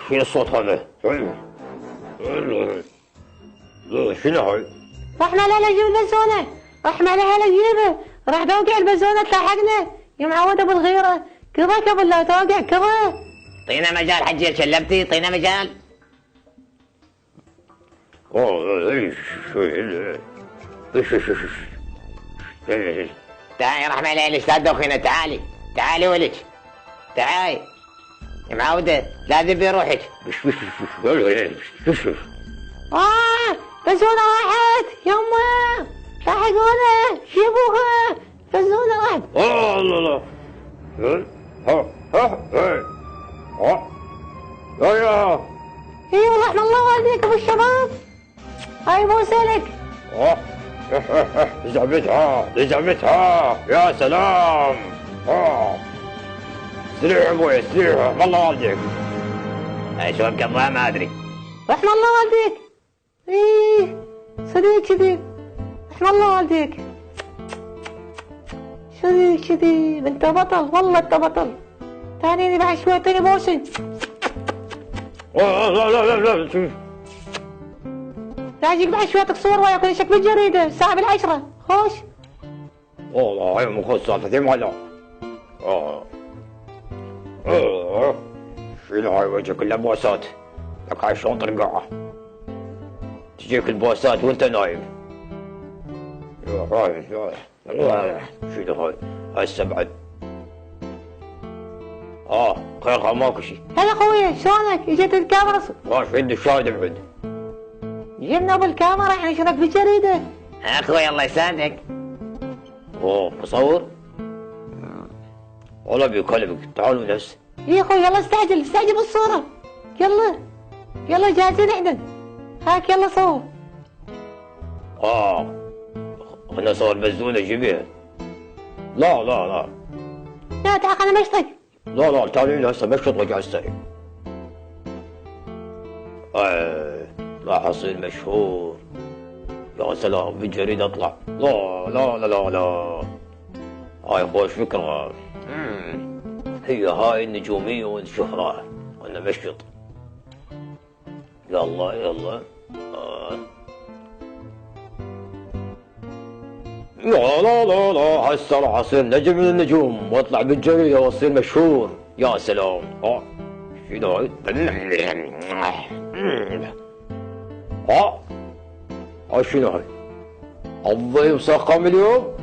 شنو الصوت هذا؟ شنو هاي؟ رحنا لا جيب البزونة، رحنا لا جيبه، راح توقع البزونة تلاحقنا يا معود ابو الغيرة، كذا قبل لا توقع كذا. طينا مجال حجي شلبتي، طينا مجال. تعالي يا رحمة الله الاستاذ دوخينا، تعالي ولج، تعالي يا معودة لازم بروحك. بزونة راحت يما، لاحقونا جيبوها، بزونة راحت. الله يا ايوه رحم الله والديك ابو الشباب، هاي بوسه لك. زعمتها يا سلام. سريع ابوي سريع، والله والديك. هاي شلون كبرها ما ادري. رحم الله والديك. ايه صديق كذي، رحم الله والديك. صديق كذي، انت بطل والله، انت بطل. تاني بعد شوي اعطيني بوسه. لا راجيك بعد شوي اعطيك صور وياك وشك بالجريده الساعه 10. خوش. والله هاي مو خوش سالفتي مالا. شنو هاي وجهك كله بوسات؟ لك هاي شلون ترقعها؟ تجيك البوسات وانت نايم. شنو هاي؟ هسه بعد. خير ماكو شي. هلا خويا شلونك؟ اجت الكاميرا؟ واش عندي الشاهد بعد؟ جبنا بالكاميرا احنا نشرك بالجريده. اخوي الله يسعدك. مصور؟ والله بيكلمك، تعالوا نفس. يا اخوي يلا استعجل بالصوره. يلا جاهزين احنا. هاك يلا صور. خلنا نصور بزونه جيبيها. لا تعال خلنا مشطك. لا تعالوا هسه مشط وجع السريع. راح اصير مشهور. يا سلام بالجريدة اطلع. لا هاي خوش فكرة. هي هاي النجومية والشهرة وانا مشط. يلا لا هسه راح اصير نجم من النجوم واطلع بالجريدة واصير مشهور. يا سلام. شنو هاي؟ هاي شنو هاي؟ الضيف سقم اليوم؟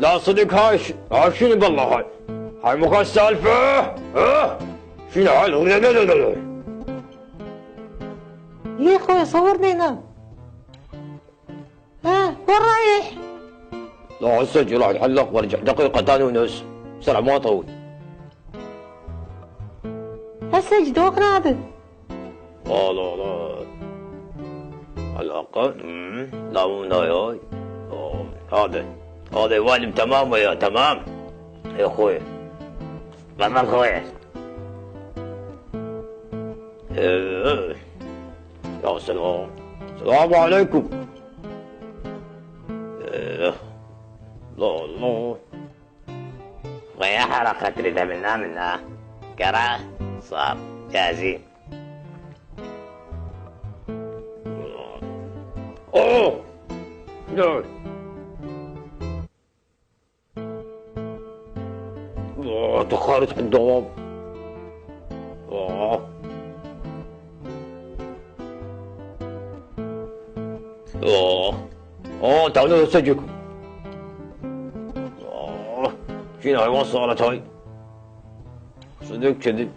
لا صدق هاي شنو بالله هاي مو كان سالفة. شنو هاي؟ لا يا اخوي صورني هنا. وين رايح؟ لا اسجل راح اتحلق وارجع دقيقة ثانية ونص. بسرعة ما اطول. هسه جدوقنا هذا. لا الأقل. لا مو هاي. هذا يوالم تمام ويا تمام. يا اخوي تفضل خويا. يا سلام. السلام عليكم. لا ويا حركة اللي تعملناها منها قرا صار جاهزين. لا تخارج الدوام. تعالوا اسجلكم. شنو هاي وين صارت هاي؟ صدق كذب.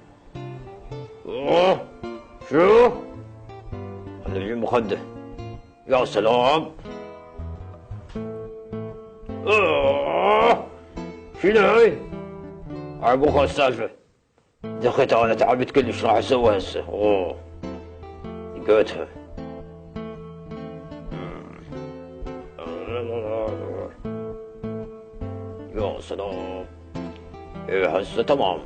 شو؟ خلي يجي مخده. يا سلام. شنو هاي؟ هاي مو خا السالفة. دخلت انا تعبت كلش راح اسوي هسه. لقيتها. يا سلام. هسه تمام.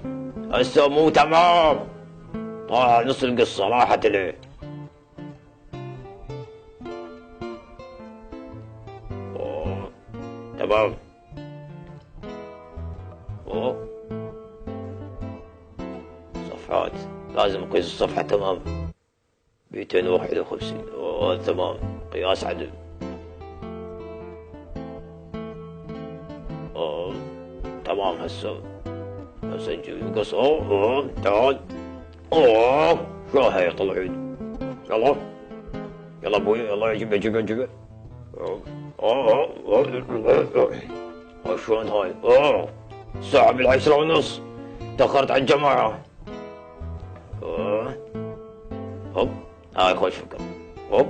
هسه مو تمام. طالع نص القصة راحت ليه. تمام. لازم اقيس الصفحة تمام. 251 تمام، قياس عدل. تمام. هسه نجيب المقص. تعال. شو هاي طلع عيد. يلا يلا ابوي، يلا جيبه. شلون هاي؟ الساعة 10:30، تأخرت على الجماعة. هوب، هاي خوش فكرة. هوب،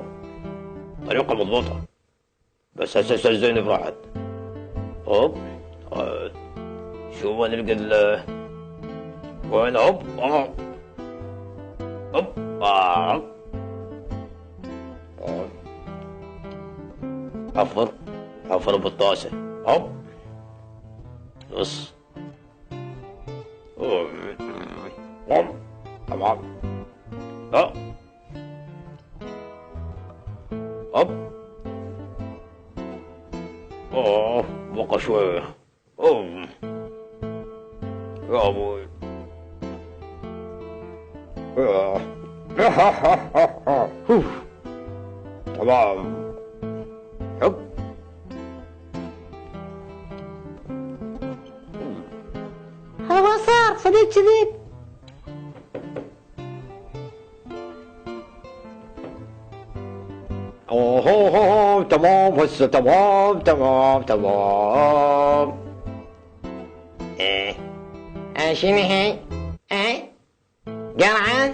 طريقة مضبوطة، بس هسه أستاذ زينب راحت. هوب، شو وين نلقى وين؟ هوب هوب. حفر بالطاسة. هوب، نص. تمام. هوب. بقى شوية. يا ابوي. تمام. هوب. هذا ما صار صديق جديد. تمام. هسه تمام. شنو هي؟ قرعان؟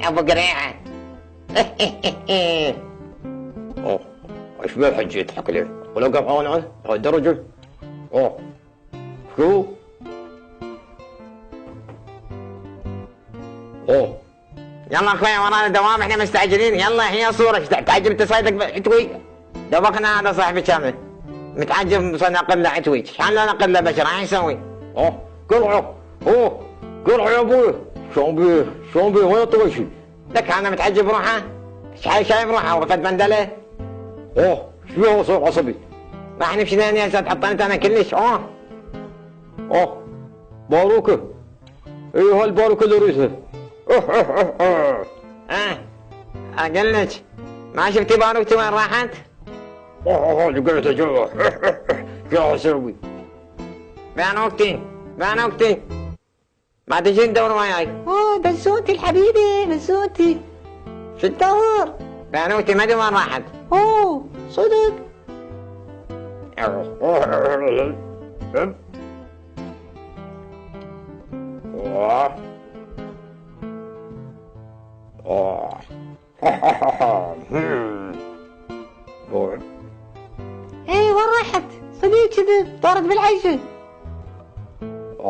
ابو قريعه. ايش بيه الحجي يضحك ليه؟ ولو قطعان عنه هاي الدرجة. شو؟ يلا اخويا ورانا دوام، احنا مستعجلين. يلا هي صورة تعجب انت صيدك عتوي. دوبكنا هذا صاحبي كامل متعجب نقله عتوي. شحال لا نقله بشر، ايش نسوي؟ قرعة. قرعة يا ابوي. شلون بيه وين طويشي؟ لك انا متعجب روحه. شايف روحه وفد بندله. شو هو صار عصبي؟ راح نمشي لين يا استاذ حطيت انا كلش. باروكه. ايه هالباروكه اللي اريدها. اقول لك ما شفتي باروكتي وين راحت؟ لقيتها جوا. شو اسوي؟ باروكتي ما تجي ندور وياي. بسوتي الحبيبي، بسوتي. شو تدور؟ بانوتي ما ادري وين راحت. صدق. وين راحت؟ صديق كذب طارت بالعجل.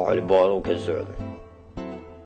الباروكة الزعل.